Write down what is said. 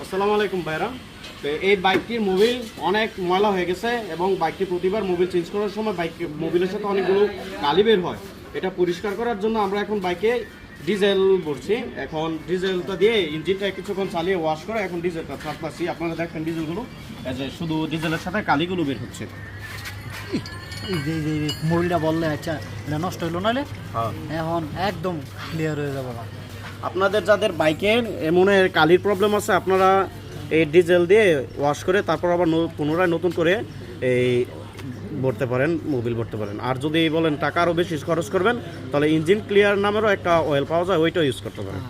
আসসালামু আলাইকুম ভাইরা। তো এই বাইকটির মোবিল অনেক ময়লা হয়ে গেছে এবং বাইকটি প্রতিবার মোবিল চেঞ্জ করার সময় মোবিলের সাথে অনেকগুলো কালি বের হয়। এটা পরিষ্কার করার জন্য আমরা এখন বাইকে ডিজেল ভরছি। এখন ডিজেলটা দিয়ে ইঞ্জিনটা কিছুক্ষণ চালিয়ে ওয়াশ করে এখন ডিজেলটা ছাড়তেছি। আপনারা দেখেন ডিজেলগুলো শুধু ডিজেলের সাথে কালিগুলো বের হচ্ছে। এই যে মোবিলটা বললে আচ্ছা এটা নষ্ট হলো নাহলে হ্যাঁ, এখন একদম ক্লিয়ার হয়ে যাবে না। আপনাদের যাদের বাইকের এমনের কালির প্রবলেম আছে আপনারা এই ডিজেল দিয়ে ওয়াশ করে তারপর আবার পুনরায় নতুন করে এই ভরতে পারেন, মোবিল ভরতে পারেন। আর যদি বলেন টাকা আরও বেশি খরচ করবেন তাহলে ইঞ্জিন ক্লিয়ার নামেরও একটা অয়েল পাওয়া যায়, ওইটাও ইউজ করতে পারেন।